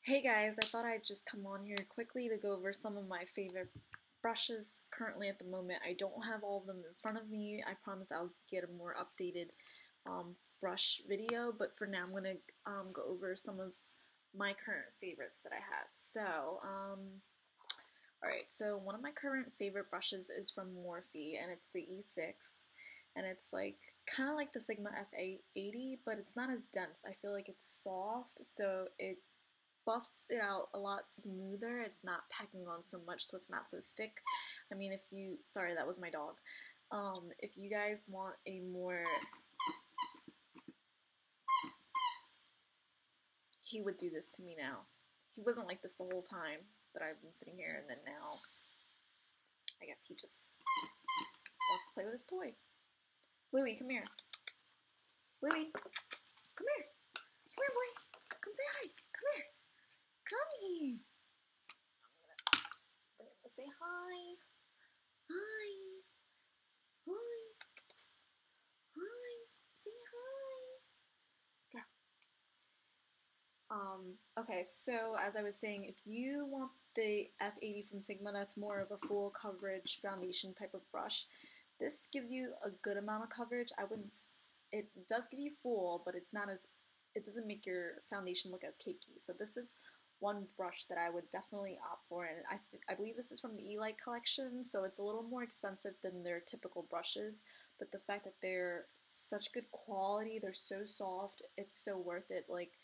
Hey guys, I thought I'd just come on here quickly to go over some of my favorite brushes currently at the moment. I don't have all of them in front of me. I promise I'll get a more updated brush video, but for now I'm going to go over some of my current favorites that I have. So, alright, so one of my current favorite brushes is from Morphe, and it's the E6. And it's like kind of like the Sigma F80, but it's not as dense. I feel like it's soft, so it buffs it out a lot smoother. It's not packing on so much, so it's not so thick. I mean, sorry, that was my dog. If you guys want a more, he would do this to me now. He wasn't like this the whole time that I've been sitting here, and then now, I guess he just wants to play with his toy. Louie, come here. Louie, come here. Come here, boy. Come say hi. Come here. Come here. I'm gonna bring him to say hi. Hi. Hi. Hi. Say hi. Go. Okay, so as I was saying, if you want the F80 from Sigma, that's more of a full coverage foundation type of brush. This gives you a good amount of coverage. It does give you full, but it doesn't make your foundation look as cakey. So this is one brush that I would definitely opt for, and I believe this is from the E-Light collection, so it's a little more expensive than their typical brushes, but the fact that they're such good quality, they're so soft, it's so worth it. Like,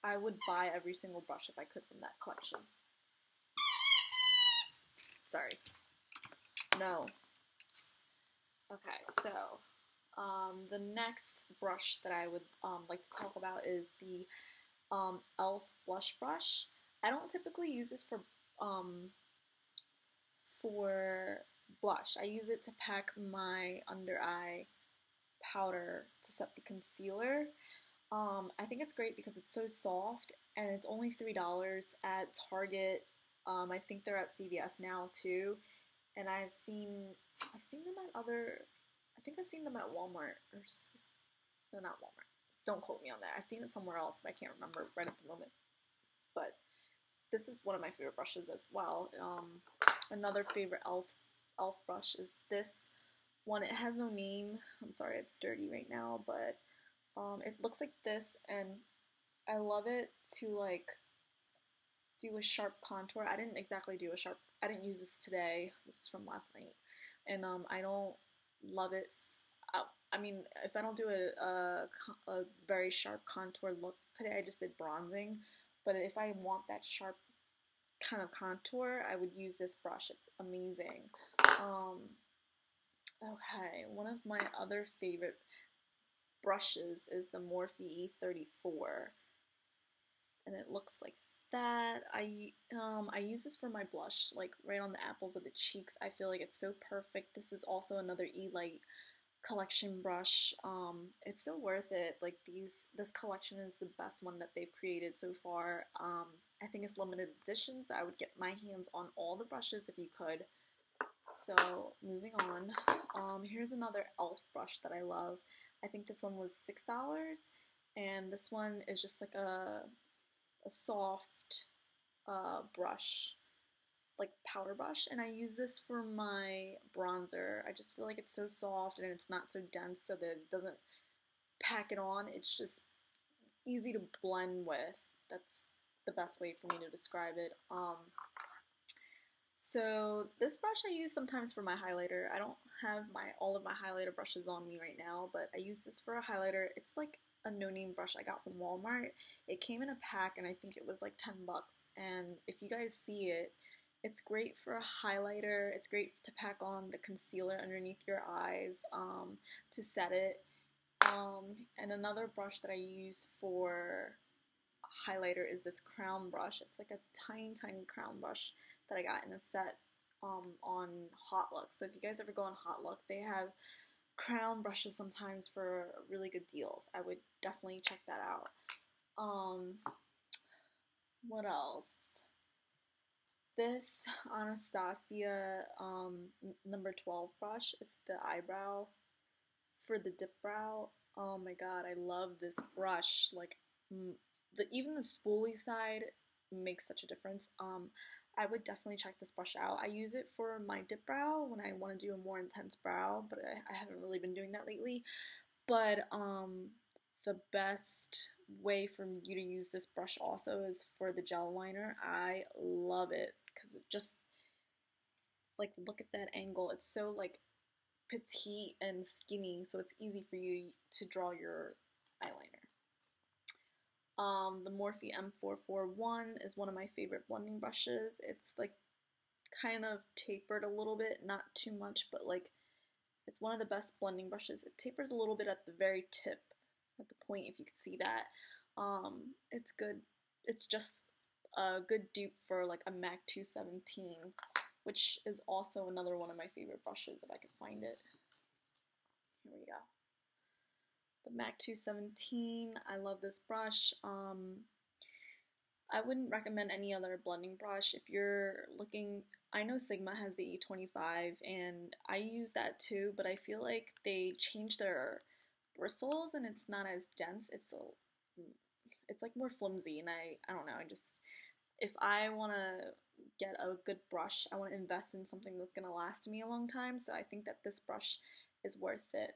I would buy every single brush if I could from that collection. Sorry. No. Okay, so the next brush that I would like to talk about is the e.l.f. blush brush. I don't typically use this for blush. I use it to pack my under eye powder to set the concealer. I think it's great because it's so soft, and it's only $3 at Target. I think they're at CVS now too, and I've seen them at I think I've seen them at Walmart, no, not Walmart. Don't quote me on that. I've seen it somewhere else, but I can't remember right at the moment. But this is one of my favorite brushes as well. Another favorite e.l.f. brush is this one. It has no name. I'm sorry, it's dirty right now, but it looks like this, and I love it to like do a sharp contour. I didn't use this today. This is from last night, and I don't love it. I mean, if I don't do a very sharp contour look today, I just did bronzing. But if I want that sharp kind of contour, I would use this brush. It's amazing. Okay, one of my other favorite brushes is the Morphe E34, and it looks like that. I use this for my blush, like right on the apples of the cheeks. I feel like it's so perfect. This is also another E-Light collection brush. It's so worth it. Like this collection is the best one that they've created so far. I think it's limited edition, so I would get my hands on all the brushes if you could. So moving on, here's another e.l.f. brush that I love. I think this one was $6, and this one is just like a soft brush, like powder brush, and I use this for my bronzer. I just feel like it's so soft and it's not so dense, so that it doesn't pack it on. It's just easy to blend with. That's the best way for me to describe it. So this brush I use sometimes for my highlighter. I don't have all of my highlighter brushes on me right now, but I use this for a highlighter. It's like a no-name brush I got from Walmart. It came in a pack, and I think it was like 10 bucks. And if you guys see it, it's great for a highlighter. It's great to pack on the concealer underneath your eyes to set it. And another brush that I use for highlighter is this crown brush. It's like a tiny, tiny crown brush that I got in a set on Hot Look. So if you guys ever go on Hot Look, they have crown brushes sometimes for really good deals. I would definitely check that out. What else? This Anastasia number 12 brush. It's the eyebrow for the dip brow. Oh my god, I love this brush. Like even the spoolie side makes such a difference. I would definitely check this brush out. I use it for my dip brow when I want to do a more intense brow, but I haven't really been doing that lately. But the best way for you to use this brush also is for the gel liner. I love it because it just, like, look at that angle. It's so like petite and skinny, so it's easy for you to draw your eyeliner. The Morphe M441 is one of my favorite blending brushes. It's like kind of tapered a little bit, not too much, but like it's one of the best blending brushes. It tapers a little bit at the very tip, at the point, if you could see that. It's good. It's just a good dupe for like a MAC 217, which is also another one of my favorite brushes if I could find it. Here we go. The MAC 217, I love this brush. I wouldn't recommend any other blending brush. If you're looking, I know Sigma has the E25 and I use that too, but I feel like they changed their bristles and it's not as dense. It's like more flimsy, and I don't know, if I want to get a good brush, I want to invest in something that's going to last me a long time, so I think that this brush is worth it.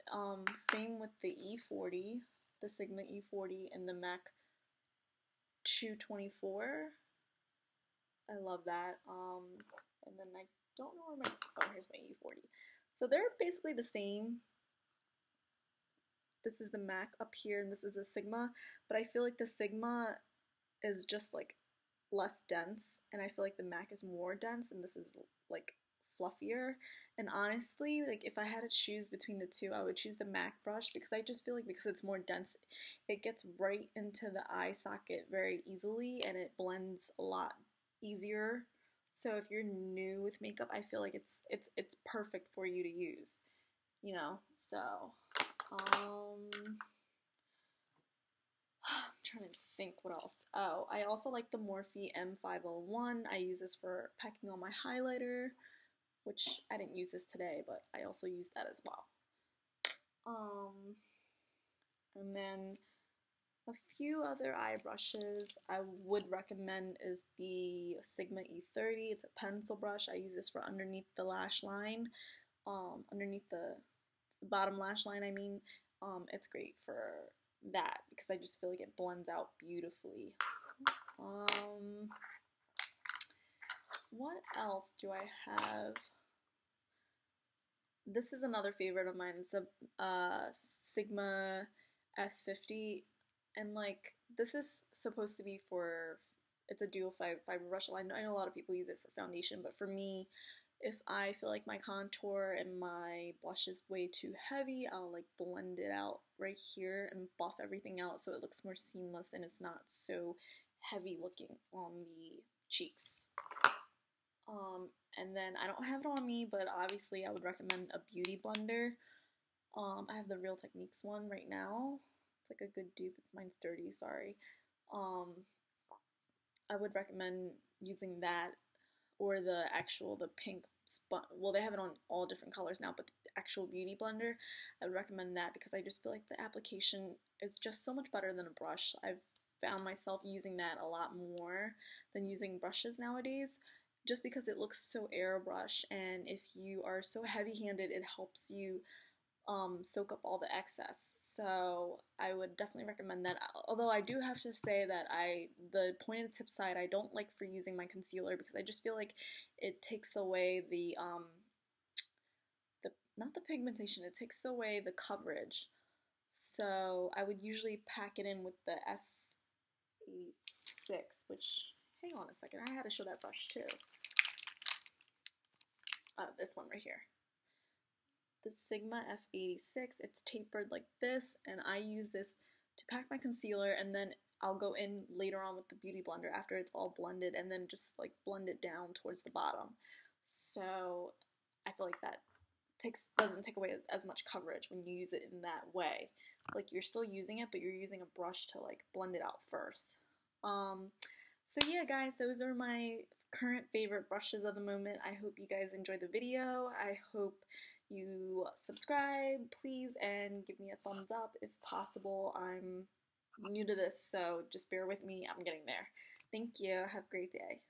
Same with the E40, the Sigma E40 and the MAC 224. I love that. And then I don't know where here's my E40. So they're basically the same. This is the MAC up here, and this is a Sigma, but I feel like the Sigma is just like less dense, and I feel like the MAC is more dense, and this is like fluffier. And honestly, like if I had to choose between the two, I would choose the MAC brush because I just feel like because it's more dense, it gets right into the eye socket very easily, and it blends a lot easier. So if you're new with makeup, I feel like it's perfect for you to use, you know. So I'm trying to think what else. Oh, I also like the Morphe M541. I use this for packing on my highlighter, which I didn't use this today, but I also use that as well. And then a few other eye brushes I would recommend is the Sigma E30. It's a pencil brush. I use this for underneath the lash line, underneath the bottom lash line, I mean. It's great for that because I just feel like it blends out beautifully. What else do I have? This is another favorite of mine. It's a Sigma F50, and like this is supposed to be for, it's a dual fiber brush. I know a lot of people use it for foundation, but for me, if I feel like my contour and my blush is way too heavy, I'll like blend it out right here and buff everything out so it looks more seamless and it's not so heavy looking on the cheeks. And then I don't have it on me, but obviously I would recommend a beauty blender. I have the Real Techniques one right now. It's like a good dupe. Mine's dirty, sorry. I would recommend using that, or the pink well, they have it on all different colors now, but the actual beauty blender, I would recommend that because I just feel like the application is just so much better than a brush. I've found myself using that a lot more than using brushes nowadays, just because it looks so airbrush, and if you are so heavy-handed, it helps you soak up all the excess. So I would definitely recommend that. Although I do have to say that the pointed tip side, I don't like for using my concealer because I just feel like it takes away the not the pigmentation, it takes away the coverage. So I would usually pack it in with the F6, which, hang on a second, I had to show that brush too. This one right here. The Sigma F86, it's tapered like this, and I use this to pack my concealer, and then I'll go in later on with the beauty blender after it's all blended, and then just like blend it down towards the bottom. So I feel like that doesn't take away as much coverage when you use it in that way. Like you're still using it, but you're using a brush to like blend it out first. So yeah, guys, those are my current favorite brushes of the moment. I hope you guys enjoyed the video. I hope you subscribe, please, and give me a thumbs up if possible. I'm new to this, so just bear with me. I'm getting there. Thank you. Have a great day.